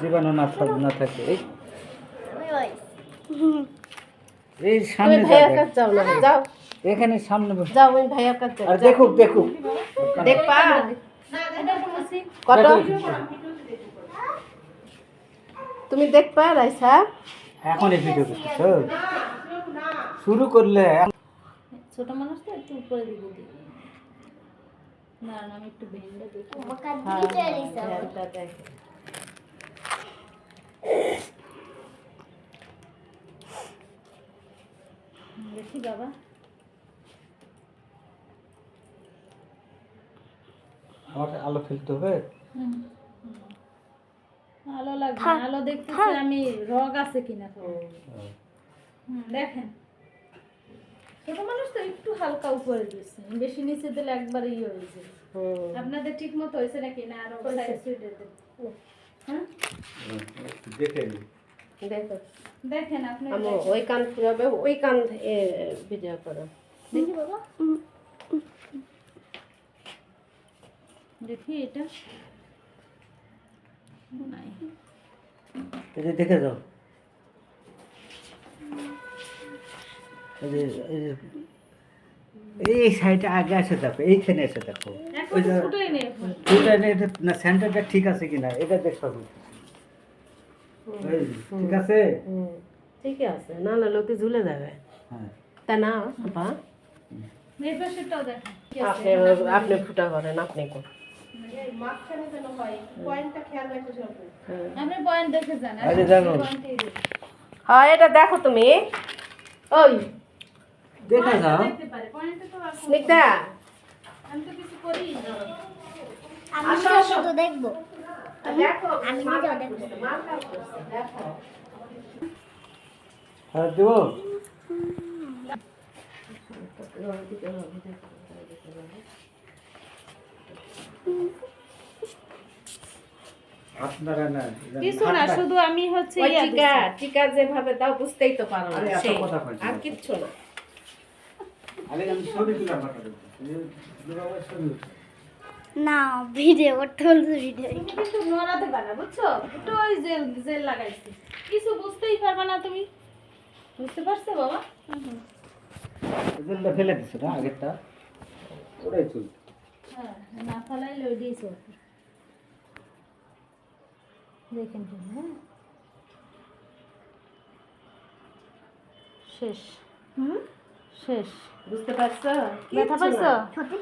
জীবাণু না থাকে এই সামনে ভাইয়ার কাছে যাও না, যাও এখানে সামনে বসে যাও ওই ভাইয়ার কাছে আর দেখুক দেখবা কত তুমি দেখবা রাইসা এখন এই ভিডিও করতেছো শুরু করলে ছোট মানুষ তো একটু উপরে দিকে দিই না না আমি একটু ভেঙে দেখি দেখি বাবা আমার আলো ফেলতে হবে আলো লাগবে না, আলো দেখতেছি আমি রগ আছে কিনা তো দেখেন ছোট মানুষ তো একটু হালকা উপরে দিয়েছে, বেশি নিচে দিলে একবারে ইয়ে হয়েছে। আপনাদের ঠিক মতো হয়েছে নাকি না আরো দেখেন আপনি ওই কান ফুরাবে ওই কান ভিডিও করো দেখি বাবা দেখি এটা নাই এই দেখে যাও এই সাইডে আগে এসে দেখো এইখানে এসে দেখো ওই যে না সেন্টারটা ঠিক আছে কিনা এটা দেখো ঠিক আছে ঠিকই আছে না না লোকে ঝুলে যাবে হ্যাঁ তা না আপা এই পাশেরটাও দেখেন আপনি ফুটা করেন আপনি করুন আপনি পয়েন্ট দেখে যান আরে জানো হ্যাঁ এটা দেখো তুমি ওই দেখা যাও দেখতে পারে পয়েন্টটা তো আছে স্নিগ্ধা আমি তো কিছু করি আমি শুধু দেখবো দেখো আমি নিজেও দেখবো দেখো আর দেবো আপনারা না কিছু না শুধু আমি হচ্ছে ওই ইয়া টিকা টিকা যেভাবে দাও বুঝতেই তো পারো না আরে এত সেই, কথা কইছো আর কিচ্ছু না আরে আমি ছবি তুলে পাঠাবো ছবি না ভিডিও করতে বলতে ভিডিও তুমি কিন্তু নড়াতে পারবে বুঝছো একটু ওই জেল জেল লাগাইছি কিছু বুঝতেই পারবে না তুমি বুঝতে পারছো বাবা জলটা ফেলে দিছো না আগেরটা ওটাই চল হ্যাঁ না ফালাইলে ওই দিয়েছো দেখেন তো, হ্যাঁ শেষ শেষ বুঝতে পারছো ব্যথা পাইছো সত্যি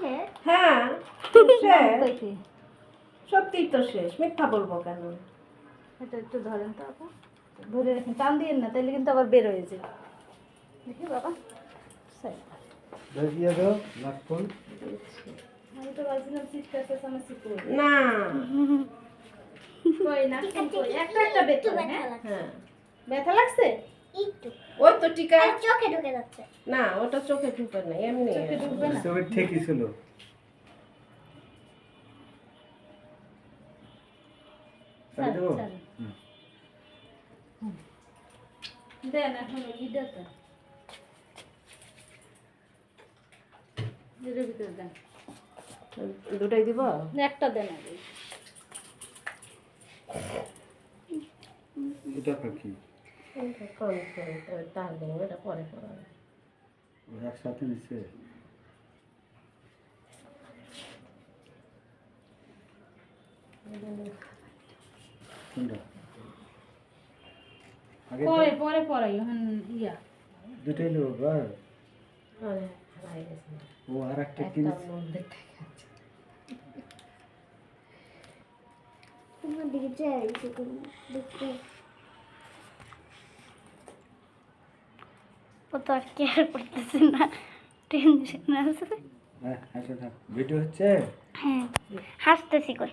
হ্যাঁ শেষ দেখি সত্যিই তো শেষ মিথ্যা বলবো কেন এটা একটু ধরেন তো আপা ধরে রাখেন টান দিয়েন না তাহলে কিন্তু আবার বের হয়ে যাবে দেখি বাবা সাইড দিয়ে দাও নাকফুল আমি তো ভাবছিলাম সিস্টার আমার সিস্টার না কই না কই একটা একটা ব্যথা হ্যাঁ হ্যাঁ ব্যথা লাগছে একটু ওই তো টিকা আর চোখে ঢুকে যাচ্ছে না ওটা চোখে ঢুকে না এমনি চোখে ঢুকবে না ছবি ঠিকই ছিল ছাড়, দেবো ছাড়। দেন এখন ওই ইটাটা এর ভিতরে দেন দুটাই দিব একটা দেন আগে এটা কি তাহলে এটা পরে করা হবে। একসাথে নিচ্ছে কোনটা আগে পরে পরে পরে এখন ইয়া দুটাই নেবো বা আরে, হারাই গেছে। ও আর একটা একটার কিনছে মধ্যে ঠিক আছে। তোমার দিকে চাই দেখতে ও তো আর কেয়ার করতেছে না টেনশন আছে হ্যাঁ হাসো না ভিডিও হচ্ছে হ্যাঁ হাসতেছি কই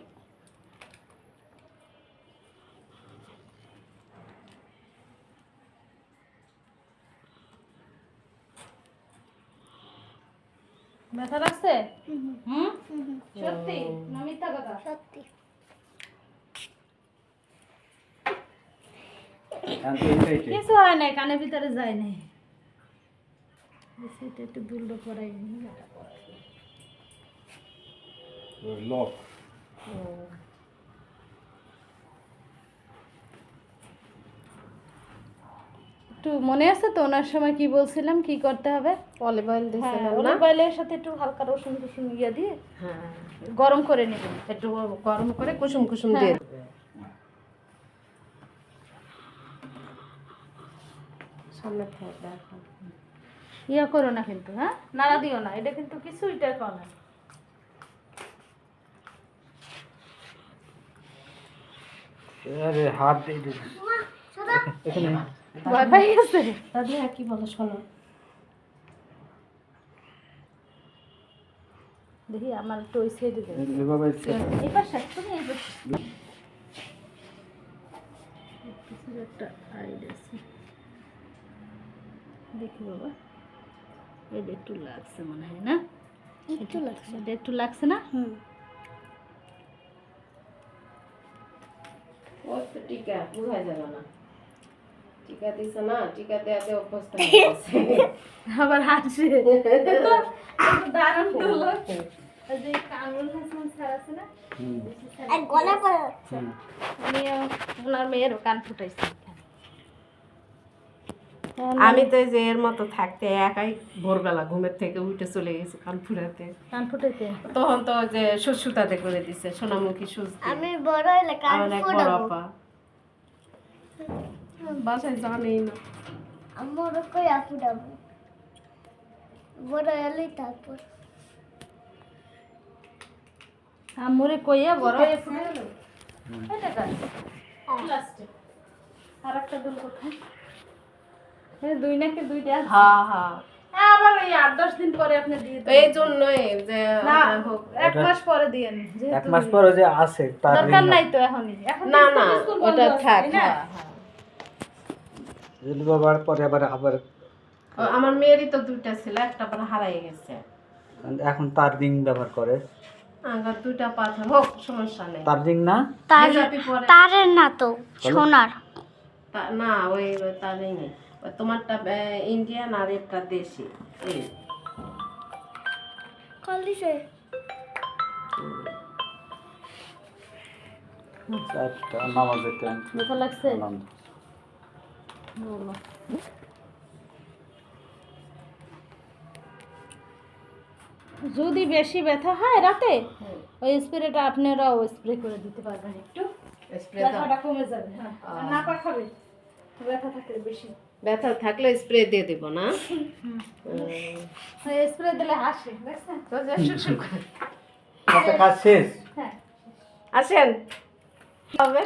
ব্যথা লাগছে হুম সত্যি না মিথ্যা কথা সত্যি কিছু হয় নাই কানের ভিতরে যায় নাই সেটা একটু দুলটো করাই লক একটু মনে আছে তো ওনার সময় কি বলছিলাম কি করতে হবে? অলিভ অয়েল হ্যাঁ দিয়েছিলাম না? অলিভ অয়েলের সাথে একটু হালকা রসুন টসুন ইয়ে দিয়ে হ্যাঁ, গরম করে নেবেন। একটু গরম করে কুসুম কুসুম দিয়ে দেবে। সামনে থেকে দেখো। ইয়া করো না কিন্তু, হ্যাঁ নাড়া দিও না, এটা কিন্তু কিছু এটা করো না। আরে হাত দিয়ে দিস এখানে ভয় পাই গেছে। দাদি হ্যাঁ কি বলো শোনো। দেখি আমার একটু ওই সাইডে দেবে, এভাবে এই পাশে তুমি এই পাশে কিছুর একটা আইডিয়া আছে। দেখি বাবা, এটা একটু লাগছে মনে হয় না? একটু লাগছে। এটা একটু লাগছে না? ওই তো টিকা বোঝা যাবে না। টিকা দিছে না, টিকা দেওয়াতে অভ্যস্ত হয়ে গেছে। আবার হাসে দারুণ হলো। ওই যে কামরুল হাসান স্যার আছে না, এক গলা পড়ে আমিও ওনার মেয়েরও কান ফুটাইছি। আমি তো এই যে এর মতো থাকতে একাই ভোরবেলা ঘুমের থেকে উঠে চলে গেছি কান ফুরাতে। কান ফুটাইতে তখন তো যে সুতাতে করে দিছে সোনামুখী সুচ দিয়ে। আমি বড় হলে কান আমার এক বড় ফোড়াবো। আপা বাসায় জানেই না। আমারও কই ফুটাবো, বড় হলেই তারপর। আমরে কইয়া বড় হয়ে ফুটাইল। এটা কাজ লাস্টে আর একটা দুল কোথায়? হ্যাঁ দুই নাকি দুইটা আছে। হ্যাঁ হ্যাঁ, আবার ওই 8-10 দিন পরে আপনি দিয়ে দেবেন। এই জন্যই যে না হোক। 1 মাস পরে দিয়েন, যেহেতু এক মাস পর যে আছে তার দরকার নাই তো এখনই। এখন না তো না স্কুল বন্ধ ওটা আছে, থাক। তাই না? হ্যাঁ হ্যাঁ। রিলু বাবার পরে আবার আমার মেয়েরই তো দুইটা ছিল, একটা পরে হারাই গেছে। এখন তার রিং ব্যবহার করে। আবার দুইটা পাথর হোক সমস্যা নেই। তার রিং না হেজাবি পরে তারের না তো, সোনার। না ওই তারই নেই। ওই তোমারটা ইন্ডিয়ান আর একটা দেশি। এই কল দিছে। একটা নামাজের টাইম ব্যথা লাগছে? আনন্দ। বলো। যদি বেশি ব্যথা হয় রাতে, ওই স্প্রেটা আপনারাও স্প্রে করে দিতে পারবেন, একটু স্প্রে ব্যথাটা কমে যাবে। হ্যাঁ আর না পাখাবে ব্যথা থাকলে বেশি। ব্যথা থাকলে স্প্রে দিয়ে দিব না? স্প্রে দিলে হাসে, দেখছেন? তো যে শুকশুক করে। কাজ শেষ। হ্যাঁ আসেন হবে।